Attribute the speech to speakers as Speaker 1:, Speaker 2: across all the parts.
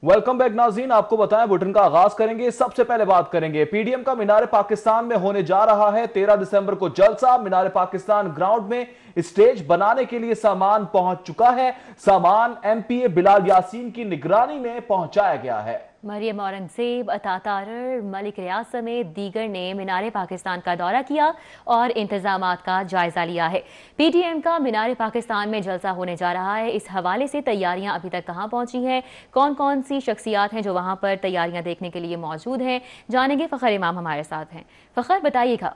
Speaker 1: Welcome back नाज़रीन, आपको बताएं बुलेटिन का आगाज करेंगे। सबसे पहले बात करेंगे पीडीएम का मीनार पाकिस्तान में होने जा रहा है 13 दिसंबर को जलसा। मीनार पाकिस्तान ग्राउंड में स्टेज बनाने के लिए सामान पहुंच चुका है। सामान एमपीए बिलाल यासीन की निगरानी में पहुंचाया गया है।
Speaker 2: मरियम औरंगजेब, अता तारर, मलिक रियाज समेत दीगर ने मीनार पाकिस्तान का दौरा किया और इंतजामात का जायजा लिया है। पीटीएम का मीनार पाकिस्तान में जलसा होने जा रहा है। इस हवाले से तैयारियां अभी तक कहां पहुंची हैं, कौन कौन सी शख्सियात हैं जो वहां पर तैयारियां देखने के लिए मौजूद हैं, जानेंगे। फखर इमाम हमारे साथ हैं। फखर, बताइएगा।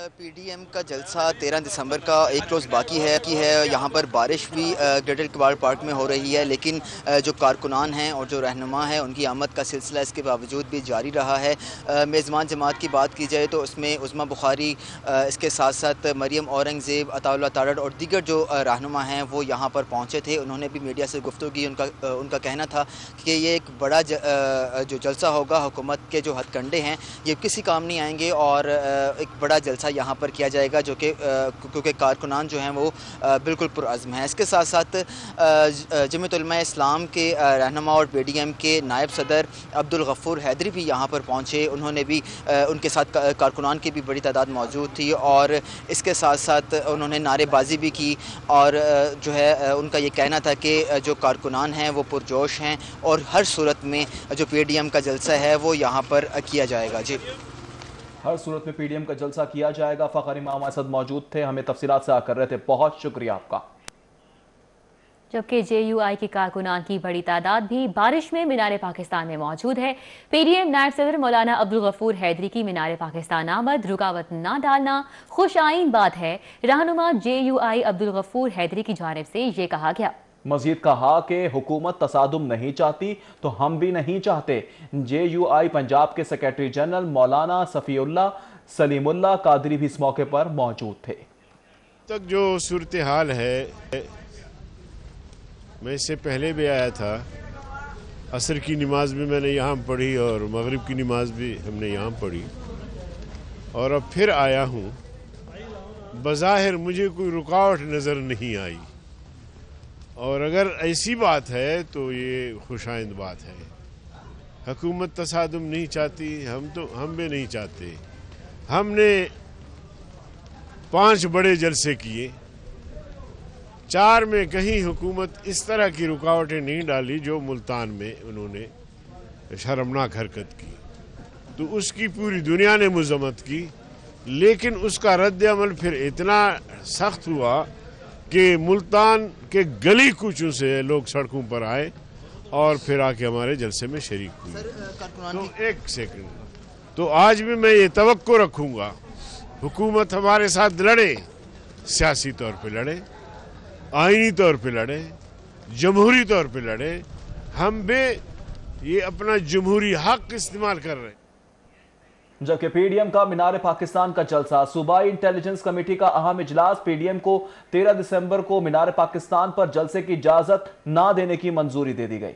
Speaker 3: पीडीएम का जलसा 13 दिसंबर का एक रोज़ बाकी है कि यहाँ पर बारिश भी ग्रेटर किबाड़ पार्क में हो रही है, लेकिन जो कारकुनान हैं और जो रहनुमा है उनकी आमद का सिलसिला इसके बावजूद भी जारी रहा है। मेज़बान जमात की बात की जाए तो उसमें उस्मा बुखारी, इसके साथ साथ मरियम औरंगजेब, अताउल्लाह तारड़ और दीगर जो रहनुमा हैं वो यहाँ पर पहुँचे थे। उन्होंने भी मीडिया से गुफ्तगू की। उनका कहना था कि ये एक बड़ा जो जलसा होगा, हुकूमत के जो हथकंडे हैं ये किसी काम नहीं आएंगे और एक बड़ा जलसा यहाँ पर किया जाएगा, जो कि क्योंकि कारकुनान जो हैं वो बिल्कुल पुरअज़्म हैं। इसके साथ साथ जमीयत उलमा इस्लाम के रहनुमा और पीडीएम के नायब सदर अब्दुल गफूर हैदरी भी यहाँ पर पहुँचे। उन्होंने भी उनके साथ कारकुनान की भी बड़ी तादाद मौजूद थी और इसके साथ साथ उन्होंने नारेबाजी भी की और जो है उनका ये कहना था कि जो कारकुनान हैं वो पुरजोश हैं और हर सूरत में जो पीडीएम का जलसा है वो यहाँ पर किया जाएगा। जी,
Speaker 1: हर सूरत में पीडीएम का जलसा किया जाएगा। फखर इमाम हमारे साथ मौजूद थे, हमें तफसीलात से कर रहे थे। बहुत शुक्रिया आपका।
Speaker 2: जबकि जेयूआई के कारकुनान की बड़ी तादाद भी बारिश में मीनार पाकिस्तान में मौजूद है। पीडीएम नायब सदर मौलाना अब्दुल गफूर हैदरी की मीनार पाकिस्तान आमद रुकावट न डालना खुश आइन बात है। रहनुमा जेयूआई अब्दुल गफूर हैदरी की जानिब से ये कहा गया।
Speaker 1: मजीद कहा कि हुकूमत तसादुम नहीं चाहती तो हम भी नहीं चाहते। जेयूआई पंजाब के सेक्रेटरी जनरल मौलाना सफ़ीउल्लाह सलीमुल्लाह कादरी भी इस मौके पर मौजूद थे।
Speaker 4: तक जो सूरत हाल है, मैं इससे पहले भी आया था। असर की नमाज भी मैंने यहाँ पढ़ी और मगरिब की नमाज भी हमने यहाँ पढ़ी और अब फिर आया हूँ। बज़ाहिर मुझे कोई रुकावट नज़र नहीं आई और अगर ऐसी बात है तो ये खुशाइंद बात है। हुकूमत तसादुम नहीं चाहती, हम भी नहीं चाहते। हमने 5 बड़े जलसे किए, 4 में कहीं हुकूमत इस तरह की रुकावटें नहीं डाली जो मुल्तान में उन्होंने शर्मनाक हरकत की, तो उसकी पूरी दुनिया ने मज़म्मत की। लेकिन उसका रद्द अमल फिर इतना सख्त हुआ कि मुल्तान के गली कूचों से लोग सड़कों पर आए और फिर आके हमारे जलसे में शरीक हुए। तो एक सेकंड, तो आज भी मैं ये तवक्को रखूंगा हुकूमत हमारे साथ लड़े, सियासी तौर पे लड़े, आईनी तौर पे लड़े, जमहूरी तौर पे लड़े। हम भी ये अपना जमहूरी हक इस्तेमाल कर रहे हैं।
Speaker 1: जबकि पीडीएम का मीनार पाकिस्तान का जलसा, सूबाई इंटेलिजेंस कमेटी का अहम इजलास। पीडीएम को 13 दिसंबर को मीनार पाकिस्तान पर जलसे की इजाजत ना देने की मंजूरी दे दी गई।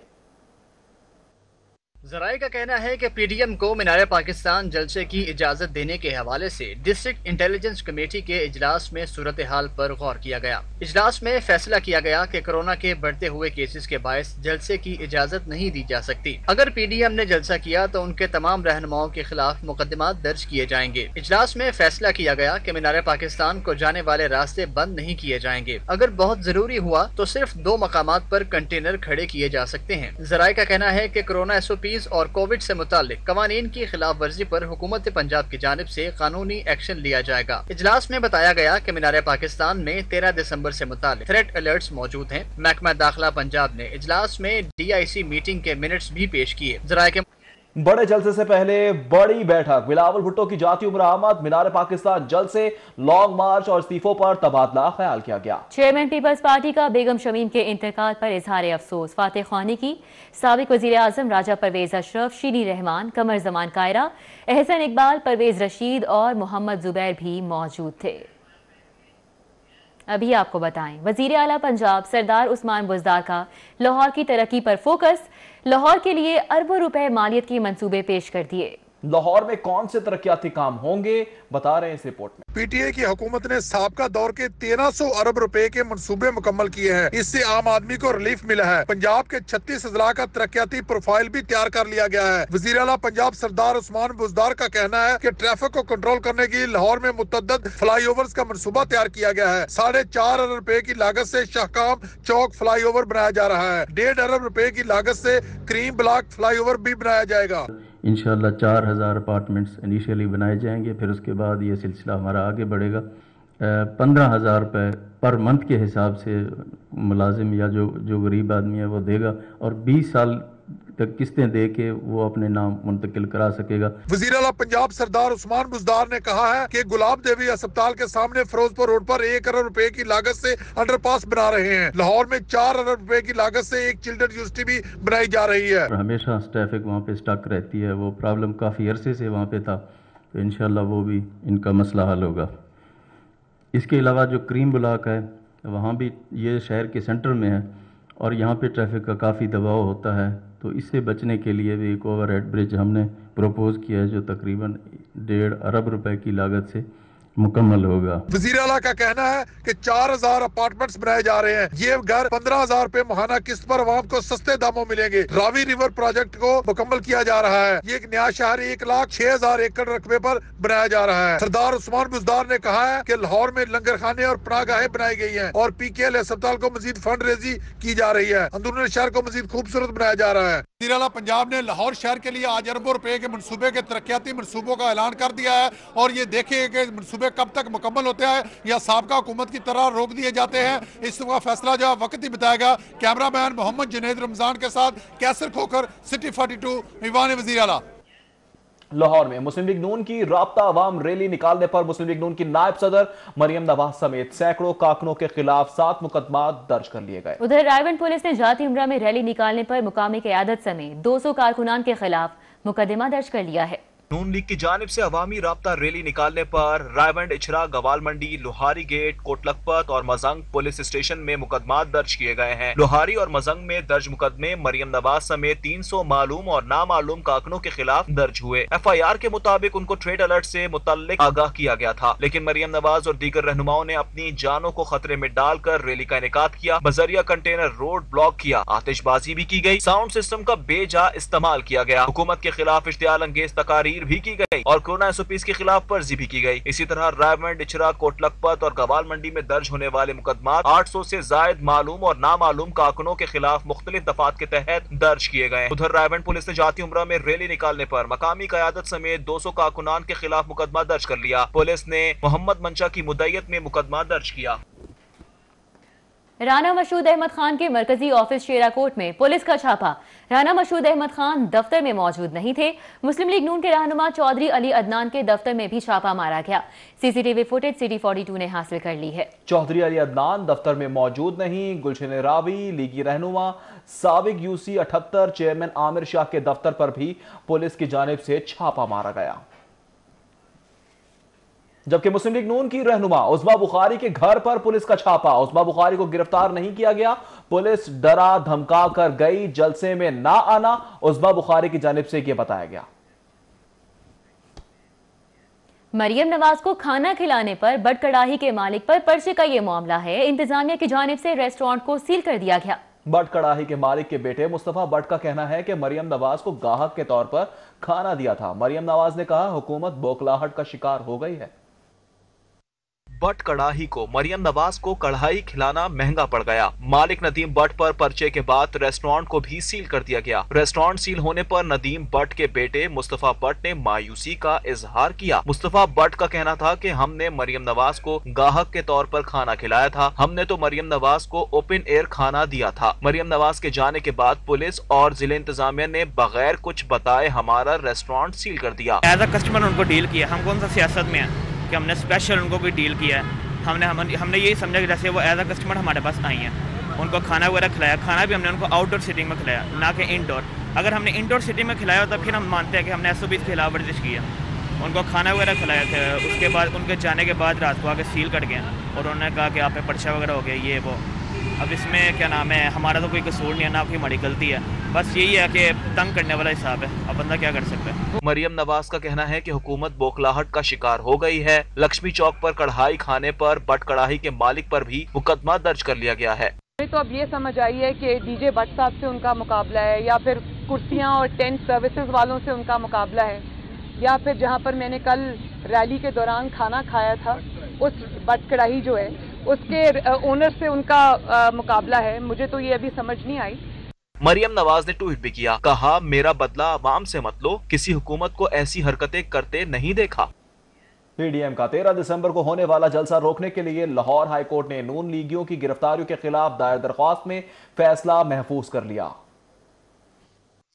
Speaker 5: ज़राए का कहना है कि पीडीएम को मीनार पाकिस्तान जलसे की इजाज़त देने के हवाले से डिस्ट्रिक्ट इंटेलिजेंस कमेटी के इजलास में सूरत हाल पर गौर किया गया। इजलास में फैसला किया गया कि कोरोना के बढ़ते हुए केसेस के बायस जलसे की इजाज़त नहीं दी जा सकती। अगर पीडीएम ने जलसा किया तो उनके तमाम रहनुमाओं के खिलाफ मुकदमात दर्ज किए जाएंगे। इजलास में फैसला किया गया कि मीनार पाकिस्तान को जाने वाले रास्ते बंद नहीं किए जाएंगे। अगर बहुत जरूरी हुआ तो सिर्फ 2 मकामात पर कंटेनर खड़े किए जा सकते हैं। ज़राए का कहना है कि कोरोना एसओपी और कोविड से मुतालिक कवानीन की खिलाफ वर्जी पर हुकूमत पंजाब की जानिब से कानूनी एक्शन लिया जाएगा। इजलास में बताया गया कि मीनार पाकिस्तान में 13 दिसंबर से मुतालिक थ्रेट अलर्ट्स मौजूद हैं। महकमा दाखिला पंजाब ने इजलास में डीआईसी मीटिंग के मिनट्स भी पेश किए। ज़राए के
Speaker 1: बड़े जलसे से पहले बड़ी बैठक, बिलावल भुट्टो की जाती उम्र आमद। मीनार पाकिस्तान जलसे, लॉन्ग मार्च और इस्तीफों पर तबादला ख्याल किया गया।
Speaker 2: चेयरमैन पीपल्स पार्टी का बेगम शमीम के इंतकाल पर इजहार अफसोस। फातेह ख्वानी की, साबिक वजीर आजम राजा परवेज अशरफ, शीनी रहमान, कमर जमान कायरा, एहसन इकबाल, परवेज रशीद और मोहम्मद जुबैर भी मौजूद थे। अभी आपको बताएं, वजीर आला पंजाब सरदार उस्मान बुज़दार का लाहौर की तरक्की पर फोकस। लाहौर के लिए अरबों रुपए मालियत के मंसूबे पेश कर दिए।
Speaker 1: लाहौर में कौन से तरक्याती काम होंगे, बता रहे हैं इस रिपोर्ट में।
Speaker 6: पीटीआई की हुकूमत ने साबका दौर के 1300 अरब रुपए के मंसूबे मुकम्मल किए हैं। इससे आम आदमी को रिलीफ मिला है। पंजाब के 36 अजला का तरक्याती प्रोफाइल भी तैयार कर लिया गया है। वजीर आला पंजाब सरदार उस्मान बुज़दार का कहना है कि ट्रैफिक को कंट्रोल करने की लाहौर में मुतअद्दिद फ्लाईओवर्स का मंसूबा तैयार किया गया है। 4.5 अरब रुपए की लागत से शाहकाम चौक फ्लाईओवर बनाया जा रहा है। 1.5 अरब रुपए की लागत से क्रीम ब्लॉक फ्लाईओवर भी बनाया जाएगा।
Speaker 7: इंशाल्लाह 4000 अपार्टमेंट्स इनिशियली बनाए जाएंगे, फिर उसके बाद ये सिलसिला हमारा आगे बढ़ेगा। 15,000 रुपये पर मंथ के हिसाब से मुलाजिम या जो गरीब आदमी है वो देगा और 20 साल तक किस्तें दे के वो अपने नाम मुंतकिल करा सकेगा।
Speaker 6: वज़ीर आला पंजाब सरदार उस्मान बुज़दार ने कहा है कि गुलाब देवी अस्पताल के सामने फिरोजपुर रोड पर 1 अरब रुपए की लागत से अंडरपास बना रहे हैं। लाहौर में 4 अरब रुपए की लागत से एक चिल्ड्रन यूनिवर्सिटी भी बनाई जा रही है।
Speaker 7: हमेशा ट्रैफिक वहाँ पे स्टक रहती है, वो प्रॉब्लम काफ़ी अरसे से वहाँ पे था, तो इंशाल्लाह वो भी इनका मसला हल होगा। इसके अलावा जो क्रीम ब्लॉक है वहाँ भी ये शहर के सेंटर में है और यहाँ पे ट्रैफिक का काफ़ी दबाव होता है, तो इससे बचने के लिए भी एक ओवरहेड ब्रिज हमने प्रपोज किया है जो तकरीबन 1.5 अरब रुपए की लागत से मुकम्मल होगा।
Speaker 6: वज़ीर आला का कहना है कि 4000 अपार्टमेंट्स बनाए जा रहे हैं। ये घर 15,000 रुपए माहाना किस्त पर आवाम को सस्ते दामों मिलेंगे। रावी रिवर प्रोजेक्ट को मुकम्मल किया जा रहा है। ये एक नया शहर 1,06,000 एकड़ रकबे पर बनाया जा रहा है। सरदार उस्मान बुज़दार ने कहा है कि लाहौर में लंगर खाने और पनाहगाहें बनाई गई हैं और PKL अस्पताल को मजीद फंड रेजी की जा रही है। अंदरूनी शहर को मजीद खूबसूरत बनाया जा रहा है। वज़ीर आला पंजाब ने लाहौर शहर के लिए आज अरबों रुपए के मनसूबे के तरक्याती मनसूबों का ऐलान कर दिया है और ये देखें कि मनसूबे कब तक मुकम्मल होते हैं या साबका हुकूमत की तरह रोक दिए जाते हैं। इसका फैसला जो वक्त ही बताएगा। कैमरामैन मोहम्मद जुनैद रमजान के साथ कैसर खोकर, सिटी 42, ईवान वज़ीर आला।
Speaker 1: लाहौर में मुस्लिम लीग नून की राब्ता अवाम रैली निकालने पर मुस्लिम लीग नून की नायब सदर मरियम नवाज समेत सैकड़ों कारकुनों के खिलाफ 7 मुकदमा दर्ज कर लिए गए।
Speaker 2: उधर रायबंद पुलिस ने जाती उम्रा में रैली निकालने पर मुकामी क़यादत समेत 200 कारकुनान के खिलाफ मुकदमा दर्ज कर लिया है।
Speaker 8: नून लीग की जानिब से अवामी राब्ता रैली निकालने पर रायबंद, इचरा, गवाल मंडी, लोहारी गेट, कोटलखपत और मजंग पुलिस स्टेशन में मुकदमा दर्ज किए गए हैं। लोहारी और मजंग में दर्ज मुकदमे मरियम नवाज समेत 300 मालूम और नामालूम कारकुनों के खिलाफ दर्ज हुए। FIR के मुताबिक उनको ट्रेड अलर्ट से मुतल्लिक आगाह किया गया था, लेकिन मरियम नवाज और दीगर रहनुमाओं ने अपनी जानों को खतरे में डालकर रैली का इनेकाद किया। बजरिया कंटेनर रोड ब्लॉक किया, आतिशबाजी भी की गई, साउंड सिस्टम का बेजा इस्तेमाल किया गया। हुकूमत के खिलाफ इश्तियाल अंगेज तकारीर भी की गई और कोरोना SOPs के खिलाफ वर्जी भी की गई। इसी तरह रायबंद, इचरा, कोटलखपत और गवाल मंडी में दर्ज होने वाले मुकदमा 800 से जायद मालूम और नामालूम कारकुनों के खिलाफ मुख्तलिफ दफात के तहत दर्ज किए गए। उधर रायबंद पुलिस ने जाती उम्रा में रैली निकालने पर मकामी क़यादत समेत 200 कारकुनान के खिलाफ मुकदमा दर्ज कर लिया। पुलिस ने मोहम्मद मंशा की मुद्दयत में मुकदमा दर्ज किया।
Speaker 2: राना मशहूद अहमद खान के मरकजी ऑफिस शेराकोट में पुलिस का छापा। राना मशहूद अहमद खान दफ्तर में मौजूद नहीं थे। मुस्लिम लीग नून के रहनुमा चौधरी अली अदनान के दफ्तर में भी छापा मारा गया। CCTV फुटेज सिटी 42 ने हासिल कर ली है।
Speaker 1: चौधरी अली अदनान दफ्तर में मौजूद नहीं। गुलशन रावी, लीगी रहनुमा साबिक UC 78 चेयरमैन आमिर शाह के दफ्तर पर भी पुलिस की जानिब से छापा मारा गया। जबकि मुस्लिम लीग नून की रहनुमा उस्मा बुखारी के घर पर पुलिस का छापा। उस्मा बुखारी को गिरफ्तार नहीं किया गया। पुलिस डरा धमका कर गई, जलसे में ना आना उस्मा बुखारी की जानिब से यह बताया गया।
Speaker 2: मरियम नवाज को खाना खिलाने पर बट कड़ाही के मालिक पर पर्चे का यह मामला है। इंतजामिया की जानिब से रेस्टोरेंट को सील कर दिया गया।
Speaker 1: बट कड़ाही के मालिक के बेटे मुस्तफा बट का कहना है कि मरियम नवाज को गाहक के तौर पर खाना दिया था। मरियम नवाज ने कहा हुकूमत बौखलाहट का शिकार हो गई है।
Speaker 8: बट कड़ाही को मरियम नवाज को कढ़ाई खिलाना महंगा पड़ गया। मालिक नदीम बट पर पर्चे के बाद रेस्टोरेंट को भी सील कर दिया गया। रेस्टोरेंट सील होने पर नदीम बट के बेटे मुस्तफा बट ने मायूसी का इजहार किया। मुस्तफा बट का कहना था कि हमने मरियम नवाज को गाहक के तौर पर खाना खिलाया था, हमने तो मरियम नवाज को ओपन एयर खाना दिया था। मरियम नवाज के जाने के बाद पुलिस और जिले इंतजामिया ने बगैर कुछ बताए हमारा रेस्टोरेंट सील कर दिया।
Speaker 9: एज अ कस्टमर उनको डील किया। हम कौन सा सियासत में है कि हमने स्पेशल उनको कोई डील किया है। हमने यही समझा कि जैसे वो एज अ कस्टमर हमारे पास आई हैं, उनको खाना वगैरह खिलाया। खाना भी हमने उनको आउटडोर सिटिंग में खिलाया, ना कि इंडोर। अगर हमने इंडोर सिटिंग में खिलाया तो फिर हम मानते हैं कि हमने SOPs की खिलाफ वर्जिश की है। उनको खाना वगैरह खिलाया था। उसके बाद उनके जाने के बाद रात को आके सील कर गए और उन्होंने कहा कि आप पे पर्चा वगैरह हो गया, ये वो। اب اس میں کیا نام ہے، ہمارا تو کوئی قصور نہیں ہے، نہ کوئی ہماری غلطی ہے، بس یہی ہے کہ تنگ کرنے والا حساب ہے، اب بندہ کیا کر سکتا ہے۔
Speaker 8: مریم نواز کا کہنا ہے کہ حکومت بوکھلاہٹ کا شکار ہو گئی ہے۔ لکشمی چوک پر کڑھائی کھانے پر بٹ کڑاہی کے مالک پر بھی مقدمہ درج کر لیا گیا ہے۔
Speaker 10: تو اب یہ سمجھ آئی ہے کہ ڈی جے بٹ صاحب سے ان کا مقابلہ ہے، یا پھر کرسیاں اور ٹینٹ سروسز والوں سے ان کا مقابلہ ہے، یا پھر جہاں پر میں نے کل ریلی کے دوران کھانا کھایا تھا اس بٹ کڑاہی جو ہے اس کے اونر سے ان کا مقابلہ ہے۔ مجھے تو یہ ابھی سمجھ نہیں آئی۔
Speaker 8: مریم نواز نے ٹویٹ بھی کیا، کہا میرا بدلہ عوام سے مت لو، کسی حکومت کو ایسی حرکتیں کرتے نہیں دیکھا۔
Speaker 1: پی ڈی ایم کا 13 دسمبر کو ہونے والا جلسہ روکنے کے لیے لاہور ہائی کورٹ نے نون لیگیوں کی گرفتاریوں کے خلاف دائر درخواست میں فیصلہ محفوظ کر لیا۔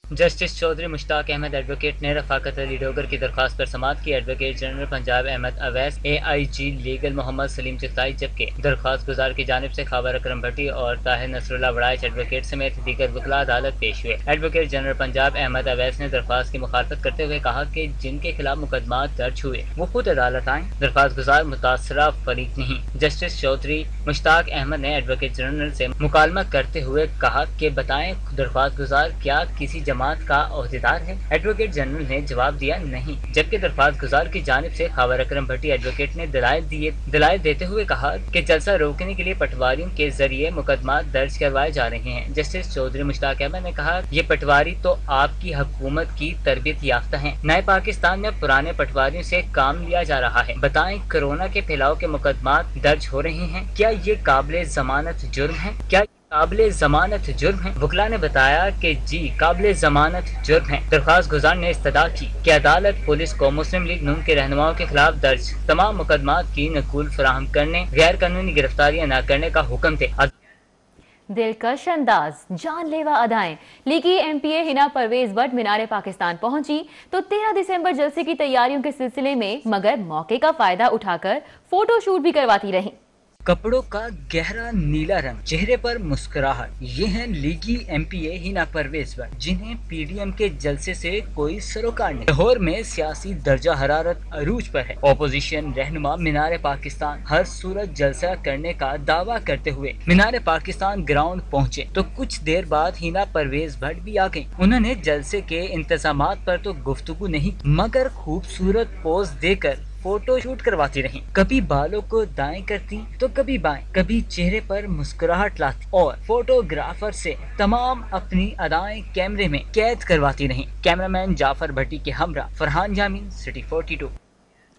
Speaker 11: جسٹس چودھری مشتاق احمد ایڈوکیٹ نے رفاقت علی ڈوگر کی درخواست پر سماعت کی۔ ایڈوکیٹ جنرل پنجاب احمد اویس، اے آئی جی لیگل محمد سلیم چغتائی، جبکہ درخواست گزار کی جانب سے خاور اکرم بھٹی اور طاہر نصر اللہ وڑائچ ایڈوکیٹ سمیت دیگر وکلاء عدالت پیش ہوئے۔ ایڈوکیٹ جنرل پنجاب احمد اویس نے درخواست کی مخالفت کرتے ہوئے کہا کہ جن کے خلاف مقدمات درج ہوئے وہ خود عدالت آئیں، درخواست گزار متاثرہ فریق نہیں۔ جسٹس چودھری مشتاق احمد نے ایڈوکیٹ جنرل سے مکالمہ کرتے ہوئے کہا کہ بتائیں درخواست گزار کیا کسی جماعت کا عہدیدار ہے؟ ایڈوکیٹ جنرل نے جواب دیا نہیں، جبکہ درخواست گزار کی جانب سے خاور اکرم بھٹی ایڈوکیٹ نے دلائل دیتے ہوئے کہا کہ جلسہ روکنے کے لیے پٹواریوں کے ذریعے مقدمات درج کروائے جا رہے ہیں۔ جسٹس چودھری مشتاق احمد نے کہا یہ پٹواری تو آپ کی حکومت کی تربیت یافتہ ہیں، نئے پاکستان میں پرانے پٹواریوں سے کام لیا جا رہا ہے، بتائیں کورونا کے پھیلاؤ کے مقدمات درج ہو رہے ہیں، کیا یہ قابل ضمانت جرم ہے؟ قابل ضمانت جرم ہے؟ وکلاء نے بتایا کہ جی قابل ضمانت جرم ہے۔ درخواست گزار نے استدعا کی کہ عدالت پولیس کو مسلم لیگ نون کے رہنماؤں کے خلاف درج تمام مقدمات کی نقول فراہم کرنے، غیر قانونی گرفتاریاں نہ کرنے کا حکم دے۔
Speaker 2: دلکش انداز، جان لیوا ادائیں، لیگی ایم پی اے ہنا پرویز بٹ مینار پاکستان پہنچی تو 13 دسمبر جلسے کی تیاریوں کے سلسلے میں مگر موقع کا فائدہ اٹھا کر فوٹو شوٹ بھی کرواتی رہیں۔
Speaker 11: کپڑوں کا گہرا نیلا رنگ، چہرے پر مسکراہٹ، یہ ہیں لیگی ایم پی اے ہنا پرویز بٹ، جنہیں پی ڈی ایم کے جلسے سے کوئی سروکار نہیں۔ لاہور میں سیاسی درجہ حرارت عروج پر ہے۔ اپوزیشن رہنما مینار پاکستان ہر صورت جلسہ کرنے کا دعویٰ کرتے ہوئے مینار پاکستان گراؤنڈ پہنچے تو کچھ دیر بعد ہنا پرویز بٹ بھی آ گئیں۔ انہوں نے جلسے کے انتظامات پر تو گفتگو نہیں مگر خوبصورت پوز دے کر فوٹو شوٹ کرواتی رہیں، کبھی بالوں کو دائیں کرتی تو کبھی بائیں، کبھی چہرے پر مسکراہٹ لاتی اور فوٹوگرافر سے تمام اپنی ادائیں کیمرے میں قید کرواتی رہیں۔ کیمرامین جعفر بھٹی کے ہمراہ فرحان جامین، سٹی 42۔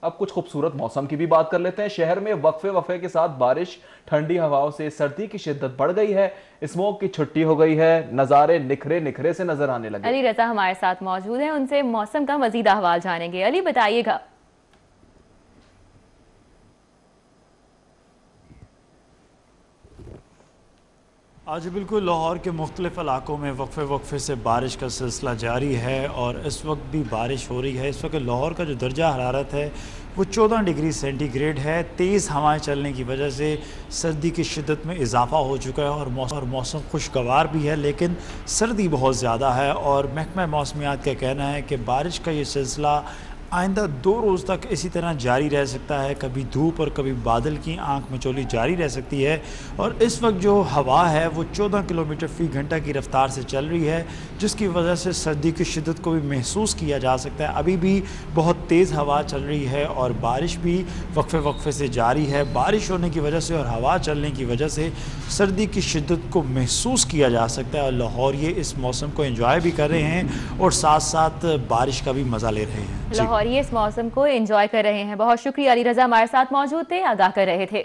Speaker 1: اب کچھ خوبصورت موسم کی بھی بات کر لیتے ہیں۔ شہر میں وقفے کے ساتھ بارش، ٹھنڈی ہواؤں سے سردی کی شدت بڑھ گئی ہے، اسموک کی چھٹی ہو گئی ہے، نظارے نکھرے سے نظر آنے لگے۔
Speaker 2: علی رضا ہمارے ساتھ موجود ہیں، ان سے موسم کا مزید احوال جانیں گے۔ علی بتائیے گا۔
Speaker 12: آج بالکل لاہور کے مختلف علاقوں میں وقفے سے بارش کا سلسلہ جاری ہے اور اس وقت بھی بارش ہو رہی ہے۔ اس وقت لاہور کا جو درجہ حرارت ہے وہ 14 ڈگری سینٹی گریڈ ہے۔ تیز ہوائیں چلنے کی وجہ سے سردی کی شدت میں اضافہ ہو چکا ہے اور موسم خوشگوار بھی ہے، لیکن سردی بہت زیادہ ہے اور محکمہ موسمیات کا کہنا ہے کہ بارش کا یہ سلسلہ آئندہ 2 روز تک اسی طرح جاری رہ سکتا ہے، کبھی دھوپ اور کبھی بادل کی آنکھ مچولی جاری رہ سکتی ہے۔ اور اس وقت جو ہوا ہے وہ 14 کلومیٹر فی گھنٹہ کی رفتار سے چل رہی ہے، جس کی وجہ سے سردی کی شدت کو بھی محسوس کیا جا سکتا ہے۔ ابھی بھی بہت تیز ہوا چل رہی ہے اور بارش بھی وقفے سے جاری ہے۔ بارش ہونے کی وجہ سے اور ہوا چلنے کی وجہ سے سردی کی شدت کو محسوس کیا جا سکتا ہے اور لاہور یہ اس موسم کو انجوائے بھی کر رہے ہیں اور ساتھ ساتھ بارش کا بھی مزہ لے رہے ہیں۔
Speaker 2: لاہور یہ اس موسم کو انجوائے کر رہے ہیں۔ بہت شکریہ علی رضا، ہمارے ساتھ موجود تھے، آگاہ کر رہے تھے۔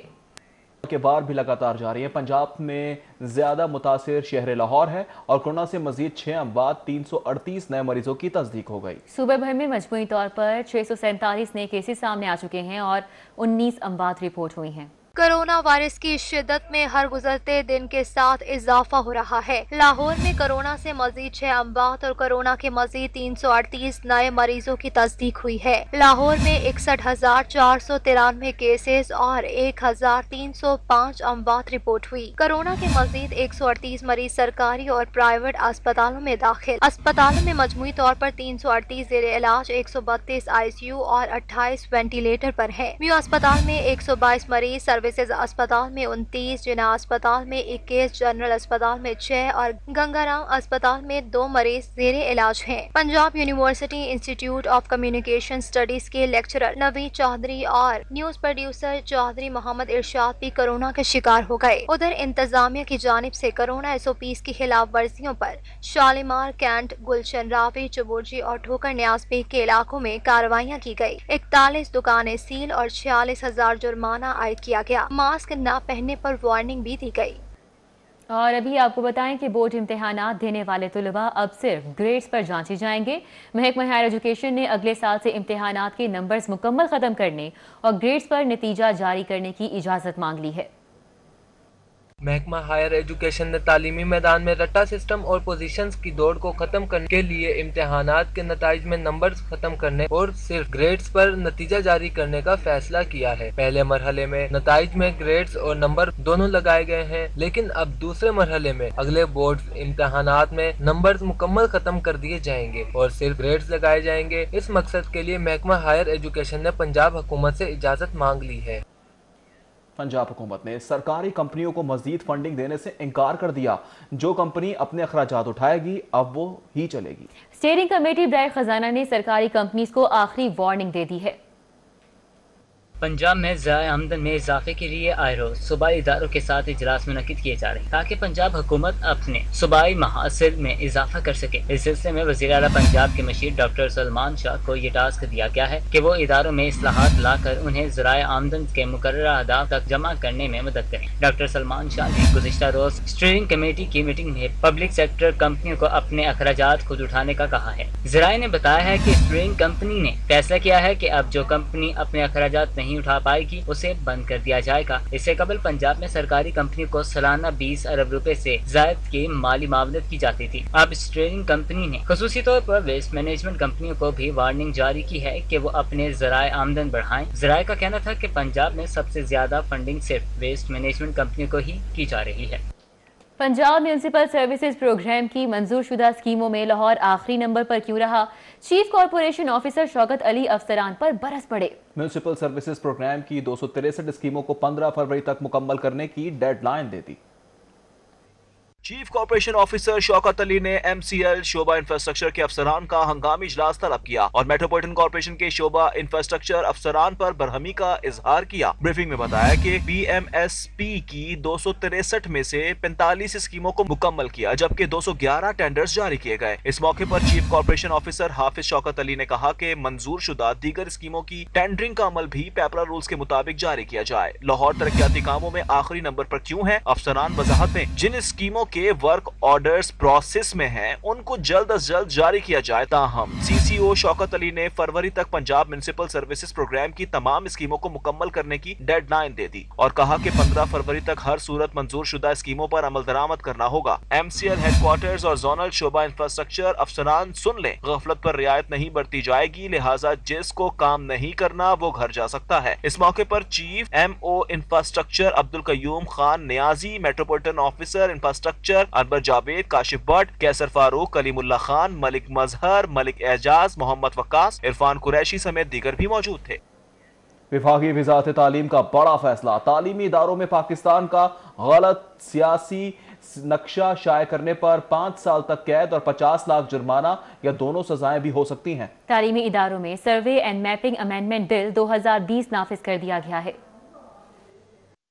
Speaker 1: کے بار بھی لگاتار جاری ہے۔ پنجاب میں زیادہ متاثر شہر لاہور ہے اور کورونا سے مزید 6 اموات، 338 نئے مریضوں کی تصدیق ہو گئی۔
Speaker 2: صوبے بھر میں مجموعی طور پر 647 نئے کیسز سامنے آ چکے ہیں اور 19 اموات رپورٹ ہوئی ہیں۔
Speaker 13: کرونا وائرس کی شدت میں ہر گزرتے دن کے ساتھ اضافہ ہو رہا ہے۔ لاہور میں کرونا سے مزید 6 اموات اور کرونا کے مزید 338 نئے مریضوں کی تصدیق ہوئی ہے۔ لاہور میں 61,493 کیسز اور 1,305 اموات رپورٹ ہوئی۔ کرونا کے مزید 138 مریض سرکاری اور پرائیویٹ اسپتالوں میں داخل۔ اسپتالوں میں مجموعی طور پر 338 زیر علاج، 132 ICU اور 28 وینٹیلیٹر پر ہیں۔ میو اسپتال میں 122 مریض سروس सर्विसेज अस्पताल में 29, जिना अस्पताल में 21, जनरल अस्पताल में 6 और गंगाराम अस्पताल में 2 मरीज जेरे इलाज हैं। Punjab university institute of communication studies के लेक्चरर नवीद चौधरी और न्यूज प्रोड्यूसर चौधरी मोहम्मद इरशाद भी कोरोना के शिकार हो गए। उधर इंतजामिया की जानिब से कोरोना SOPs की खिलाफ वर्जियों पर शालीमार, कैंट, गुलशन, रावी, चबुर्जी और ठोकर न्याज़बेग के इलाकों में कार्रवाइयाँ की गई। 41 दुकानें सील और 46,000 जुर्माना आयद किया गया। मास्क न पहनने पर वार्निंग भी दी गई।
Speaker 2: और अभी आपको बताएं कि बोर्ड इम्तिहानात देने वाले तुलबा अब सिर्फ ग्रेड्स पर जांचे जाएंगे। महकमा हायर एजुकेशन ने अगले साल से इम्तिहानात के नंबर्स मुकम्मल ख़त्म करने और ग्रेड्स पर नतीजा जारी करने की इजाज़त मांग ली है।
Speaker 14: महकमा हायर एजुकेशन ने तालीमी मैदान में रट्टा सिस्टम और पोजीशंस की दौड़ को खत्म करने के लिए इम्तिहानात के नताइज में नंबर्स खत्म करने और सिर्फ ग्रेड्स पर नतीजा जारी करने का फैसला किया है। पहले मरहले में नताइज में ग्रेड्स और नंबर दोनों लगाए गए हैं, लेकिन अब दूसरे मरहले में अगले बोर्ड इम्तिहानात में नंबर्स मुकम्मल खत्म कर दिए जाएंगे और सिर्फ ग्रेड्स लगाए जाएंगे। इस मकसद के लिए महकमा हायर एजुकेशन ने पंजाब हुकूमत से इजाज़त मांग ली है।
Speaker 1: पंजाब हुकूमत ने सरकारी कंपनियों को मजीद फंडिंग देने से इनकार कर दिया। जो कंपनी अपने अखराजात उठाएगी अब वो ही चलेगी।
Speaker 2: स्टीयरिंग कमेटी बराए खजाना ने सरकारी कंपनीज को आखिरी वार्निंग दे दी है।
Speaker 11: पंजाब में ज़राए आमदन में इजाफे के लिए आए रोज सूबाई इदारों के साथ इजलास मुनक्किद किए जा रहे हैं ताकि पंजाब हुकूमत अपने सूबाई महासिल में इजाफा कर सके। इस सिलसिले में वज़ीर आला पंजाब के मशीर डॉक्टर सलमान शाह को ये टास्क दिया गया है कि वो इदारों में इस्लाहात लाकर उन्हें ज़राए आमदन के मुकर्ररा अहदाफ तक जमा करने में मदद करें। डॉक्टर सलमान शाह ने गुज़िश्ता रोज स्टीयरिंग कमेटी की मीटिंग में पब्लिक सेक्टर कंपनियों को अपने अखराजात खुद उठाने का कहा है। ज़राए ने बताया है कि स्टीयरिंग कंपनी ने फैसला किया है कि अब जो कंपनी अपने अखराजात नहीं उठा पाएगी उसे बंद कर दिया जाएगा। इससे कबल पंजाब में सरकारी कंपनियों को सालाना 20 अरब रुपए से जायद की माली मावनत की जाती थी। अब स्टीयरिंग कंपनी ने खुसूसी तौर पर वेस्ट मैनेजमेंट कंपनियों को भी वार्निंग जारी की है कि वो अपने ज़राए आमदन बढ़ाएं। ज़राए का कहना था कि पंजाब में सबसे ज्यादा फंडिंग सिर्फ वेस्ट मैनेजमेंट कंपनियों को ही की जा रही है।
Speaker 2: पंजाब म्यूनसिपल सर्विसेज प्रोग्राम की मंजूर शुदा स्कीमों में लाहौर आखिरी नंबर पर क्यों रहा? Chief corporation officer Shaukat Ali अफसरान पर बरस पड़े। म्यूनसिपल सर्विसेज प्रोग्राम की 263 स्कीमों को 15 फरवरी तक मुकम्मल करने की डेडलाइन दे दी।
Speaker 8: Chief corporation officer Shaukat Ali ने MCL शोबा इंफ्रास्ट्रक्चर के अफसरान का हंगामी इजलास तलब किया और मेट्रोपॉलिटन कॉर्पोरेशन के शोबा इंफ्रास्ट्रक्चर अफसरान पर बरहमी का इजहार किया। ब्रीफिंग में बताया कि PMSP की 263 में से 45 स्कीमों को मुकम्मल किया जबकि 211 टेंडर्स जारी किए गए। इस मौके पर चीफ कॉर्पोरेशन ऑफिसर हाफिज शौकत अली ने कहा कि मंजूर शुदा दीगर स्कीमों की टेंडरिंग का अमल भी पेपरा रूल्स के मुताबिक जारी किया जाए। लाहौर तरक्याती कामों में आखिरी नंबर पर क्यों है? अफसरान वजाहत में जिन स्कीमों के वर्क ऑर्डर्स प्रोसेस में हैं उनको जल्द अज जल्द जारी किया जाए। ताहम CCO शौकत अली ने फरवरी तक पंजाब म्युनिसिपल सर्विसेज प्रोग्राम की तमाम स्कीमों को मुकम्मल करने की डेडलाइन दे दी और कहा कि 15 फरवरी तक हर सूरत मंजूर शुदा स्कीमों पर अमल दरामद करना होगा। MCL हेडक्वार्टर्स और जोनल शोबा इंफ्रास्ट्रक्चर अफसरान सुन लें, गफलत पर रियायत नहीं बरती जाएगी, लिहाजा जिसको काम नहीं करना वो घर जा सकता है। इस मौके पर chief MO infrastructure Abdul Qayyum Khan Niazi, metropolitan officer infrastructure Anwar Javed, Kashif Bhatt, Qaiser Farooq, Kalimullah Khan, Malik Mazhar, Malik Ejaz, Mohammad Waqas, Irfan Qureshi समेत दीगर भी मौजूद थे।
Speaker 1: विभागीय वजारत तालीम का बड़ा फैसला, तालीमी इदारों में पाकिस्तान का गलत सियासी नक्शा शाये करने पर 5 साल तक कैद और 50 लाख जुर्माना या दोनों सजाएं भी हो सकती हैं।
Speaker 2: तालीमी इदारों में survey and mapping amendment bill 2020 नाफिज कर दिया गया है।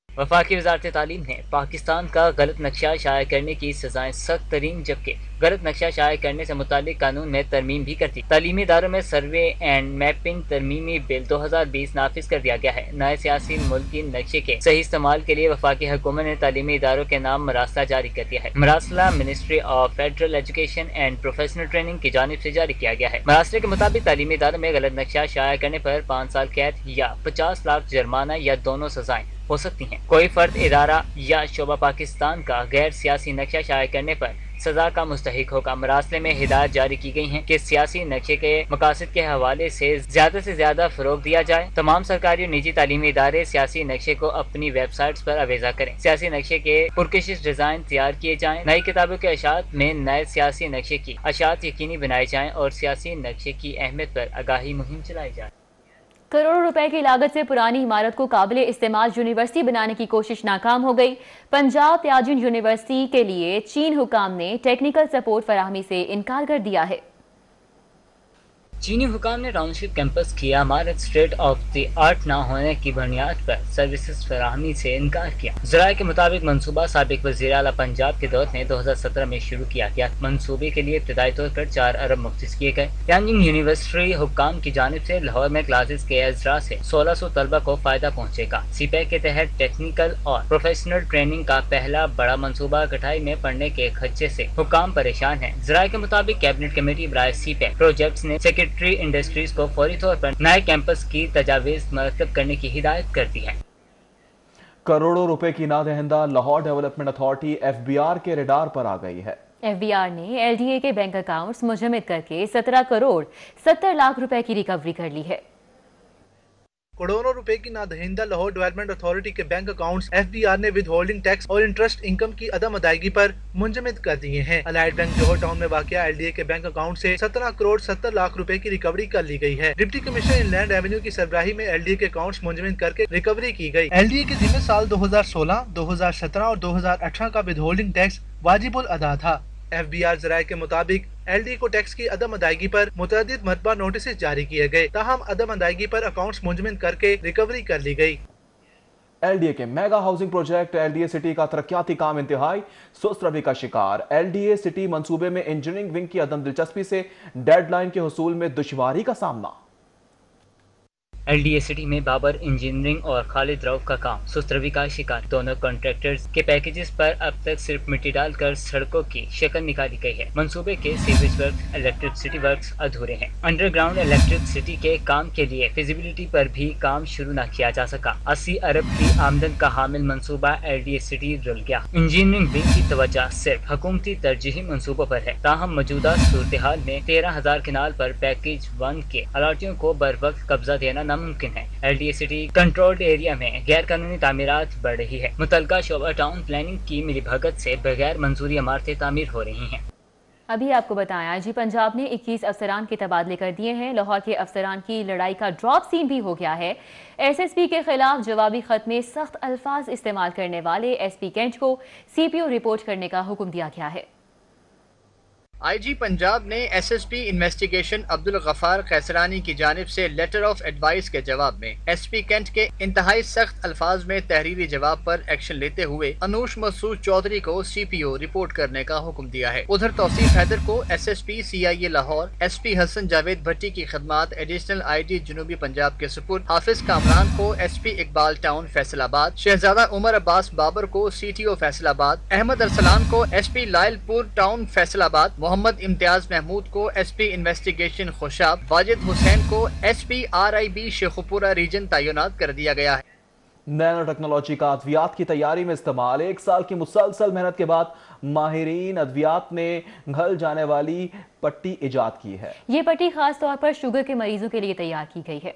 Speaker 11: वफाकी वजारत तालीम ने पाकिस्तान का गलत नक्शा शाया करने की सजाएं सख्त तरीन जबकि गलत नक्शा शाया करने से मुतालिक कानून में तरमीम भी कर दी। तालीमी इदारों में सर्वे एंड मैपिंग तरमीमी बिल 2020 नाफिज कर दिया गया है। नए सियासी मुल्की नक्शे के सही इस्तेमाल के लिए वफाकी हुकूमत ने तालीमी इदारों के नाम मरासला जारी कर दिया है। मरासला ministry of federal education and professional training की जानिब से जारी किया गया है। मरासले के मुताबिक तालीमी इदारों में गलत नक्शा शाया करने पर 5 साल कैद या 50 लाख जुर्माना या दोनों सजाएं हो सकती हैं। कोई फर्द, इदारा या शोबा पाकिस्तान का गैर सियासी नक्शा शाया करने पर सजा का मुस्तहिक होगा। मरासले में हिदायत जारी की गई है कि सियासी नक्शे के मकासद के हवाले से ज्यादा फरोग दिया जाए। तमाम सरकारी और निजी तालीमी इदारे सियासी नक्शे को अपनी वेबसाइट्स पर अवेजा करें। सियासी नक्शे के पुरकशिश डिजाइन तैयार किए जाएं। नई किताबों के अशात में नए सियासी नक्शे की अशात यकीनी बनाए जाएं और सियासी नक्शे की अहमियत पर आगाही मुहिम चलाई जाए।
Speaker 2: करोड़ों रुपए की लागत से पुरानी इमारत को काबिल इस्तेमाल यूनिवर्सिटी बनाने की कोशिश नाकाम हो गई। पंजाब त्याजिन यूनिवर्सिटी के लिए चीन हुकाम ने टेक्निकल सपोर्ट फराहमी से इनकार कर दिया है।
Speaker 11: चीनी हुकाम ने टाउनशिप कैंपस की इमारत स्टेट ऑफ द आर्ट न होने की बुनियाद पर सर्विसेज फराहमी से इनकार किया। ज़राए के मुताबिक मनसूबा साबिक वज़ीर आला पंजाब के दौर ने 2017 में शुरू किया गया। मनसूबे के लिए इब्तदाई तौर पर 4 अरब मुख्तस किए गए। त्याजिन यूनिवर्सिटी हुकाम की जानिब से लाहौर में क्लासेस के अजरा से 1600 तलबा को फायदा पहुँचेगा। सीपैक के तहत टेक्निकल और प्रोफेशनल ट्रेनिंग का पहला बड़ा मनसूबा गठाई में पड़ने के खदशे से हुकाम परेशान है। ज़राए के मुताबिक कैबिनेट कमेटी बराए सीपैक प्रोजेक्ट्स ने सेक्रेटरी इंडस्ट्रीज को फौरी तौर पर नए कैंपस की तजावीज़ मरतब करने की हिदायत कर दी है।
Speaker 1: करोड़ों रुपए की नादहिंदा लाहौर डेवलपमेंट अथॉरिटी FBR के रडार पर आ गई है।
Speaker 2: FBR ने LDA के बैंक अकाउंट्स मुजम्मिद करके 17 करोड़ 70 लाख रुपए की रिकवरी कर ली है।
Speaker 15: करोड़ों रुपए की नादहिंदा लाहौर डेवलपमेंट अथॉरिटी के बैंक अकाउंट्स FBR ने विद होल्डिंग टैक्स और इंटरेस्ट इनकम की अदम अदायगी पर मुंजमद कर दिए हैं। अलाइड बैंक जौहर टाउन में वाक़िया LDA के बैंक अकाउंट से 17 करोड़ 70 लाख रुपए की रिकवरी कर ली गई है। डिप्टी कमिश्नर इनलैंड रेवेन्यू की सरबराही में LDA के अकाउंट्स मुंजमद करके रिकवरी की गई। LDA के जिम्मे साल 2016, 2017 और 2018 का विद होल्डिंग टैक्स वाजिबुल अदा था। FBR ज़राए के मुताबिक LDA को टैक्स की अदम अदायगी पर मुतअद्दिद मरतबा नोटिस जारी किए गए, ताहम अदम अदायगी पर अकाउंट्स मुंजमद करके रिकवरी कर ली गई।
Speaker 1: LDA के mega housing project LDA city का तरक्याती काम इंतहाई सुस्त रवि का शिकार। LDA सिटी मंसूबे में इंजीनियरिंग विंग की अदम दिलचस्पी से डेडलाइन के हुसूल में दुश्वारी का सामना।
Speaker 11: LDA सिटी में बाबर इंजीनियरिंग और खालिद रऊफ का काम सुस्त रवि का शिकार। दोनों कॉन्ट्रैक्टर्स के पैकेजेस पर अब तक सिर्फ मिट्टी डालकर सड़कों की शक्ल निकाली गई है। मंसूबे के सीवेज वर्क, इलेक्ट्रिसिटी वर्क्स अधूरे हैं। अंडरग्राउंड इलेक्ट्रिसिटी के काम के लिए फिजिबिलिटी पर भी काम शुरू न किया जा सका। 80 अरब की आमदन का हामिल मंसूबा LDA सिटी रुल गया। इंजीनियरिंग विंग की तवज्जो सिर्फ हुकूमती तरजीही मंसूबों पर है, ताहम मौजूदा सूरत हाल में 13,000 किनाल पर पैकेज 1 के अलाटियों को बर वक्त कब्जा देना मुमकिन है। LDA सिटी कंट्रोल्ड एरिया में गैर कानूनी तामीरात बढ़ रही है। मुतलका शोबा टाउन प्लानिंग की मिलीभगत से बगैर मंजूरी इमारतें तामीर हो रही हैं।
Speaker 2: अभी आपको बताया IG पंजाब ने 21 अफसरान के तबादले कर दिए हैं। लाहौर के अफसरान की लड़ाई का ड्रॉप सीन भी हो गया है। SSP के खिलाफ जवाबी खत में सख्त अल्फाज इस्तेमाल करने वाले SP कैंट को CPO रिपोर्ट करने का हुक्म दिया गया है।
Speaker 5: IG पंजाब ने SSP इन्वेस्टिगेशन अब्दुल गफार कैसरानी की जानिब से लेटर ऑफ एडवाइस के जवाब में SP कैंट के इंतहाई सख्त अल्फाज में तहरीरी जवाब पर एक्शन लेते हुए अनूश मसूद चौधरी को CPO रिपोर्ट करने का हुक्म दिया है। उधर तौसीफ हैदर को SSP CIA Lahore, SP Hasan Javed भट्टी की खदमात एडिशनल IG जनूबी पंजाब के सुपुर्द, हाफिज कामरान को SP इकबाल टाउन फैसलाबाद, शहजादा उमर अब्बास बाबर को CTO फैसलाबाद, अहमद अरसलान को SP लायलपुर टाउन फैसलाबाद, मोहम्मद इम्तियाज महमूद को SP इन्वेस्टिगेशन खुशाब, वाजिद हुसैन को SP RIB शेखुपुरा रीजन तैनात कर दिया गया है।
Speaker 1: नैनो टेक्नोलॉजी का अद्वियात की तैयारी में इस्तेमाल। 1 साल की मुसलसल मेहनत के बाद माहिरीन अद्वियात ने घल जाने वाली पट्टी इजाद की है।
Speaker 2: ये पट्टी खास तौर पर शुगर के मरीजों के लिए तैयार की गई है।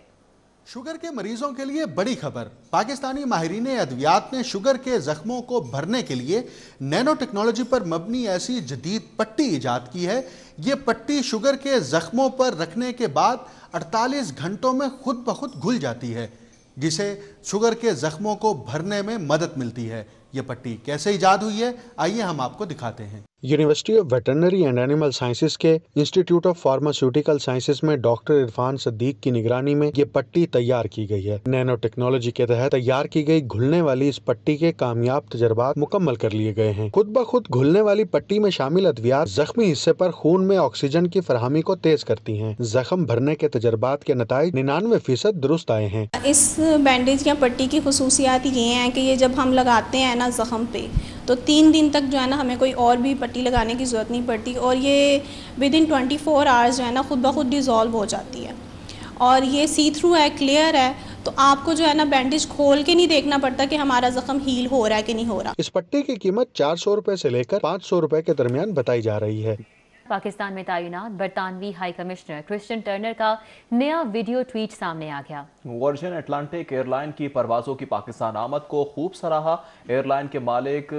Speaker 16: शुगर के मरीजों के लिए बड़ी खबर। पाकिस्तानी माहिरीन अद्वियात ने शुगर के जख्मों को भरने के लिए नैनो टेक्नोलॉजी पर मबनी ऐसी जदीद पट्टी इजाद की है। ये पट्टी शुगर के जख्मों पर रखने के बाद 48 घंटों में खुद ब खुद घुल जाती है, जिसे शुगर के जख्मों को भरने में मदद मिलती है। ये पट्टी कैसे इजाद हुई है, आइए हम आपको दिखाते हैं।
Speaker 17: University of veterinary and animal sciences के इंस्टीट्यूट ऑफ फार्मास्यूटिकल साइंसेज में डॉक्टर इरफान सद्दीक की निगरानी में ये पट्टी तैयार की गई है। नैनो टेक्नोलॉजी के तहत तैयार की गई घुलने वाली इस पट्टी के कामयाब तजर्बात मुकम्मल कर लिए गए हैं। खुद ब खुद घुलने वाली पट्टी में शामिल अद्वियात जख्मी हिस्से पर खून में ऑक्सीजन की फरहमी को तेज करती हैं। जख्म भरने के तजर्बात के नताइज 99% दुरुस्त आए हैं।
Speaker 18: इस बैंडेज या पट्टी की खुसूसियात ये हैं कि ये जब हम लगाते हैं ना जख्म पे, तो 3 दिन तक जो है ना हमें कोई और भी पट्टी लगाने की ज़रूरत नहीं पड़ती, और ये विदिन 24 आवर्स जो है ना खुद ब खुद डिज़ोल्व हो जाती है। और ये सी थ्रू है, क्लियर है, तो आपको जो है ना बैंडेज खोल के नहीं देखना पड़ता कि हमारा जख्म हील हो रहा है कि नहीं हो रहा।
Speaker 17: इस पट्टी की कीमत 400 रुपए से लेकर 500 रुपए के दरमियान बताई जा रही है।
Speaker 2: पाकिस्तान में तैनात बरतानवी हाई कमिश्नर क्रिश्चियन टर्नर का नया वीडियो ट्वीट सामने आ गया।
Speaker 1: वर्जिन अटलांटिक एयरलाइन की परवाजों की पाकिस्तान आमद को खूब सराहा। एयरलाइन के मालिक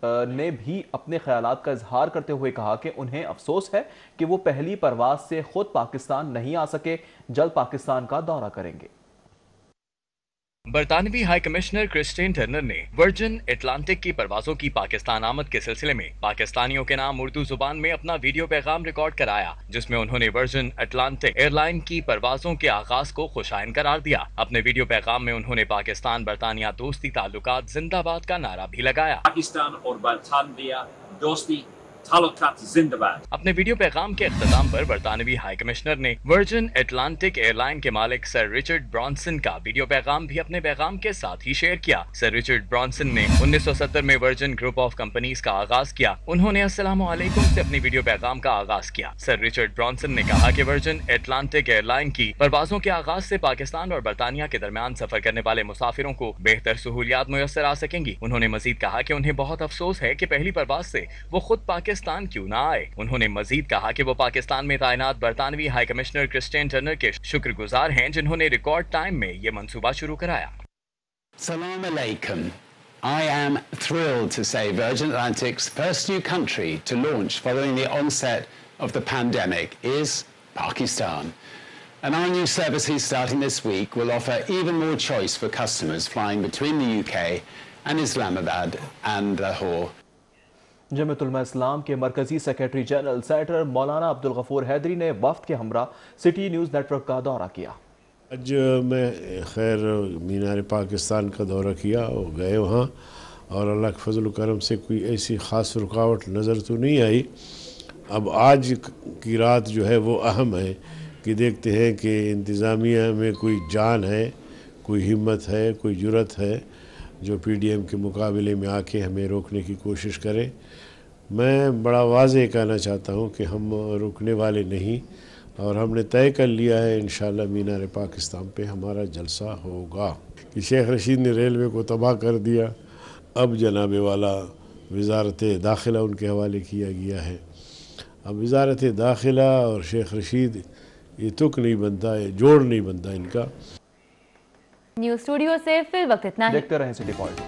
Speaker 1: ने भी अपने ख्यालात का इजहार करते हुए कहा कि उन्हें अफसोस है कि वो पहली परवाज से खुद पाकिस्तान नहीं आ सके, जल्द पाकिस्तान का दौरा करेंगे।
Speaker 5: برطانوی ہائی کمشنر کرسٹین ٹرنر نے ورجن اٹلانٹک کی پروازوں کی پاکستان آمد کے سلسلے میں پاکستانیوں کے نام اردو زبان میں اپنا ویڈیو پیغام ریکارڈ کرایا، جس میں انہوں نے ورجن اٹلانٹک ایئر لائن کی پروازوں کے آغاز کو خوشائن قرار دیا۔ اپنے ویڈیو پیغام میں انہوں نے پاکستان برطانیہ دوستی تعلقات زندہ باد کا نعرہ بھی لگایا۔
Speaker 19: پاکستان اور برطانیہ دوستی تعلقات زندہ باد۔
Speaker 5: اپنے ویڈیو پیغام کے اختتام پر برطانوی ہائی کمشنر نے ورجن اٹلانٹک ایئر لائن کے مالک سر رچرڈ برانسن کا ویڈیو پیغام بھی اپنے پیغام کے ساتھ ہی شیئر کیا۔ سر رچرڈ برانسن نے 1970 میں ورجن گروپ آف کمپنیز کا آغاز کیا۔ انہوں نے السلام علیکم سے اپنی ویڈیو پیغام کا آغاز کیا۔ سر رچرڈ برانسن نے کہا کہ ورجن اٹلانٹک ایئر لائن کی پروازوں کے آغاز سے پاکستان اور برطانیہ کے درمیان سفر کرنے والے مسافروں کو بہتر سہولیات میسر آ سکیں گی۔ انہوں نے مزید کہا کہ انہیں بہت افسوس ہے کہ پہلی پرواز سے وہ خود پاکستان کیوں نہ آئے۔ انہوں نے مزید کہا کہ وہ پاکستان میں تعینات برطانوی ہائی کمشنر کرسٹین ٹرنر کے شکر گزار ہیں، جنہوں نے ریکارڈ ٹائم میں یہ منصوبہ شروع کرایا۔
Speaker 20: Salam alaikum. I am thrilled to say Virgin Atlantic's first new country to launch following the onset of the pandemic is Pakistan. And our new services starting this week will offer even more choice for customers flying between the UK and Islamabad and Lahore.
Speaker 1: جمعیت علماء اسلام کے مرکزی secretary general senator مولانا عبدالغفور حیدری نے وفد کے ہمراہ city news net work کا دورہ کیا۔
Speaker 4: آج میں خیر مینار پاکستان کا دورہ کیا اور گئے وہاں، اور اللہ کے فضل و کرم سے کوئی ایسی خاص رکاوٹ نظر تو نہیں آئی۔ اب آج کی رات جو ہے وہ اہم ہے کہ دیکھتے ہیں کہ انتظامیہ میں کوئی جان ہے، کوئی ہمت ہے، کوئی جرت ہے جو پی ڈی ایم کے مقابلے میں آ کے ہمیں روکنے کی کوشش کرے۔ میں بڑا واضح کہنا چاہتا ہوں کہ ہم رکنے والے نہیں، اور ہم نے طے کر لیا ہے انشاءاللہ مینار پاکستان پہ ہمارا جلسہ ہوگا۔ کہ شیخ رشید نے ریلوے کو تباہ کر دیا، اب جناب والا وزارت داخلہ ان کے حوالے کیا گیا ہے۔ اب وزارت داخلہ اور شیخ رشید یہ تک نہیں بنتا ہے، جوڑ نہیں بنتا ان کا۔
Speaker 2: نیوز اسٹوڈیو سے فی الوقت اتنا ہی۔
Speaker 1: دیکھتے رہیں سٹی پوائنٹ۔